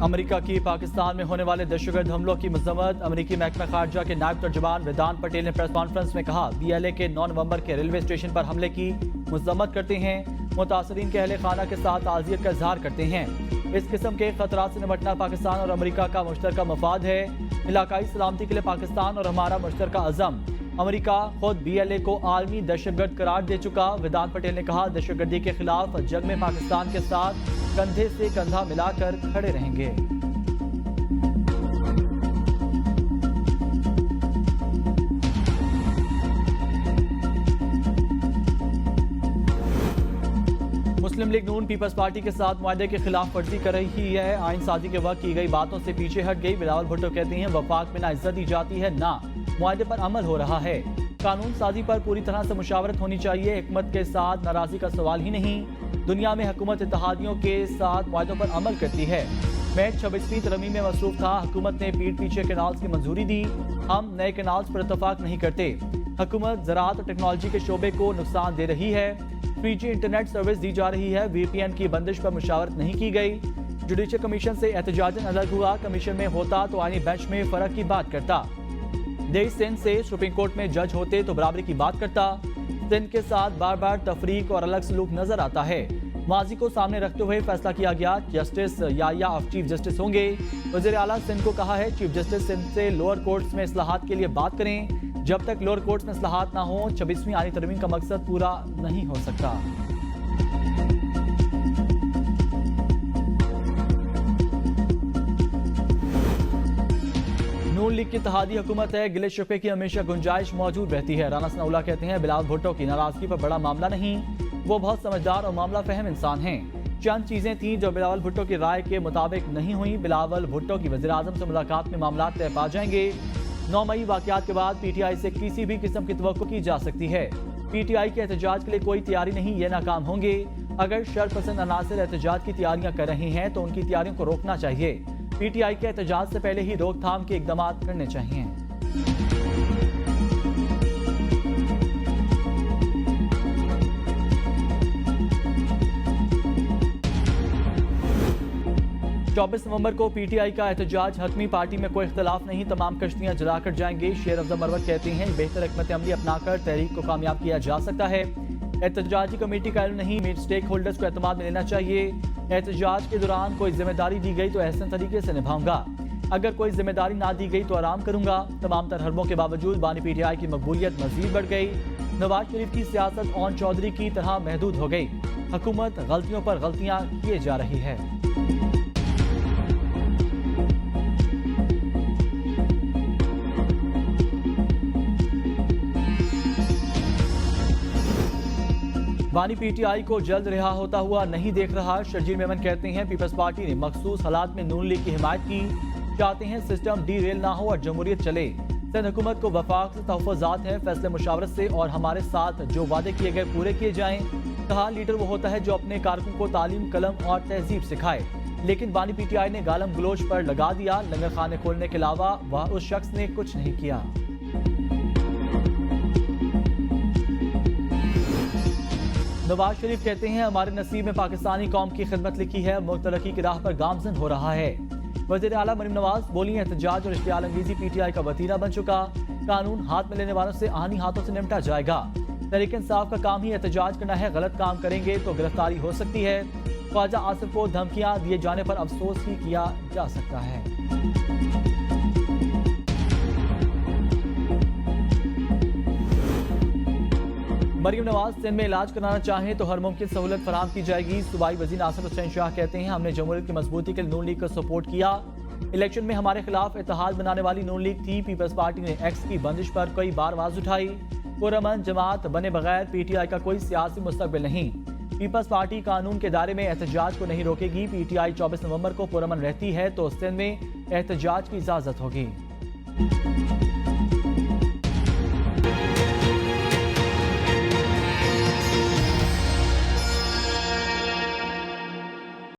America की पाकिस्तान में होने वाले दहशतगर्द हमलों की मजम्मत। अमेरिकी महकमा खारजा के नायब तर्जुमान वेदांत पटेल ने प्रेस कॉन्फ्रेंस में कहा, BLA के 9 नवंबर के रेलवे स्टेशन पर हमले की मजम्मत करते हैं। मुतासरीन के अहले खाना के साथ ताज़ियत का इजहार करते हैं। इस किस्म के खतरात से निपटना पाकिस्तान और अमेरिका का मुश्तरका मफाद है। इलाकाई सलामती के लिए पाकिस्तान और हमारा मुश्तरका अज़म। अमेरिका खुद BLA को आलमी दहशतगर्द करार दे चुका। वेदांत पटेल ने कहा, दहशतगर्दी के खिलाफ जंग में पाकिस्तान के साथ कंधे से कंधा मिलाकर खड़े रहेंगे। मुस्लिम लीग नून पीपल्स पार्टी के साथ मुआहदे के खिलाफ वर्जी कर रही है। आइन साजी के वक्त की गई बातों से पीछे हट गई। बिलावल भुट्टो कहती हैं, वफाक में ना इज्जत दी जाती है ना मुआहदे पर अमल हो रहा है। कानून साजी पर पूरी तरह से मुशावरत होनी चाहिए। हिकमत के साथ नाराजगी का सवाल ही नहीं। दुनिया में हुकूमत इत्तेहादियों के साथ मुआहदों पर अमल करती है। मैं 26वीं तरमीम में मसरूफ था। हुकूमत ने पीठ पीछे कैनाल्स की मंजूरी दी। हम नए कैनाल्स पर इत्तफाक नहीं करते। हुकूमत ज़राअत और टेक्नोलॉजी के शोबे को नुकसान दे रही है। 3G इंटरनेट सर्विस दी जा रही है। VPN की बंदिश पर मुशावरत नहीं की गई। जुडिशल कमीशन से एहतजाजन अलग हुआ। कमीशन में होता तो आईनी बेंच में फ़र्क की बात करता। देश सिंध से सुप्रीम कोर्ट में जज होते तो बराबरी की बात करता। सिंध के साथ बार बार तफरीक और अलग सलूक नजर आता है। माजी को सामने रखते हुए फैसला किया गया, justice Yahya of chief justice होंगे। वज़ीर आला सिंध को कहा है, चीफ जस्टिस सिंध से लोअर कोर्ट्स में इस्लाहात के लिए बात करें। जब तक लोअर कोर्ट्स में इस्लाहात ना हो, 26वीं आईनी तरमीम का मकसद पूरा नहीं हो सकता। नून लीग की इत्तेहादी हुकूमत है, गिले शिकवे की हमेशा गुंजाइश मौजूद रहती है। राना सनाउल्लाह कहते हैं, बिलावल भुट्टो की नाराजगी पर बड़ा मामला नहीं, वो बहुत समझदार और मामला फहम इंसान हैं। चंद चीजें थीं जो बिलावल भुट्टो की राय के मुताबिक नहीं हुई। बिलावल भुट्टो की वज़ीर आज़म से मुलाकात में मामला तय पा जाएंगे। 9 मई वाक़यात के बाद PTI से किसी भी किस्म की तवक्को की जा सकती है। PTI के एहतजाज के लिए कोई तैयारी नहीं, ये नाकाम होंगे। अगर शरपसंद अनासर एहतजाज की तैयारियां कर रहे हैं तो उनकी तैयारियों को रोकना चाहिए। PTI के एहतजाज से पहले ही रोकथाम के इकदाम करने चाहिए। चौबीस नवंबर को PTI का एहतजाज हतमी, पार्टी में कोई इख्तलाफ नहीं, तमाम कश्तियां जलाकर जाएंगे। शेर अफजल मरवत कहते हैं, बेहतर हिकमत अमली अपनाकर तहरीक को कामयाब किया जा सकता है। एहतजाजी कमेटी का इल्म नहीं, स्टेक होल्डर्स को एतमाद में लेना चाहिए। एहतजाज के दौरान कोई जिम्मेदारी दी गई तो एहसन तरीके से निभाऊंगा। अगर कोई जिम्मेदारी ना दी गई तो आराम करूंगा। तमाम तर हरबों के बावजूद बानी PTI की मकबूलियत मजीद बढ़ गई। नवाज शरीफ की सियासत ओन चौधरी की तरह महदूद हो गई। हुकूमत गलतियों पर गलतियां किए जा रही है। बानी PTI को जल्द रिहा होता हुआ नहीं देख रहा। शर्जील मेमन कहते हैं, पीपल्स पार्टी ने मखसूस हालात में नून लीग की हिमायत की। चाहते हैं सिस्टम डीरेल ना हो और जमहूरियत चले। सिंध हुकूमत को वफाक से तहफ़्फ़ुज़ात हैं, फैसले मुशावरत से और हमारे साथ जो वादे किए गए पूरे किए जाएं। कहा, लीडर वो होता है जो अपने कारकुन को तालीम, कलम और तहजीब सिखाए। लेकिन बानी PTI ने गालम गलोच पर लगा दिया। लंगर खाने खोलने के अलावा वह उस शख्स ने कुछ नहीं किया। नवाज शरीफ कहते हैं, हमारे नसीब में पाकिस्तानी कौम की खिदमत लिखी है, मुल्क तरक्की की राह पर गामजन हो रहा है। वज़ीर आला मरीम नवाज बोली, एहतजाज और इश्तियाल अंगेजी PTI का वतीरा बन चुका। कानून हाथ में लेने वालों से आनी हाथों से निपटा जाएगा। तहरीक इंसाफ का काम ही एहतजाज करना है, गलत काम करेंगे तो गिरफ्तारी हो सकती है। ख्वाजा आसिफ को धमकियां दिए जाने पर अफसोस ही किया जा सकता है। मरीम नवाज सिंध में इलाज कराना चाहें तो हर मुमकिन सहूलत फराहम की जाएगी। सूबाई वज़ीर नासिर हुसैन शाह कहते हैं, हमने जमहूरियत की मजबूती के लिए नून लीग को सपोर्ट किया। इलेक्शन में हमारे खिलाफ इत्तेहाद बनाने वाली नून लीग थी। पीपल्स पार्टी ने एक्स की बंदिश पर कई बार आवाज उठाई। पुरअमन जमात बने बगैर PTI का कोई सियासी मुस्तकबिल नहीं। पीपल्स पार्टी कानून के दायरे में एहतजाज को नहीं रोकेगी। PTI 24 नवंबर को पुरअमन रहती है तो सिंध में एहतजाज की इजाजत होगी।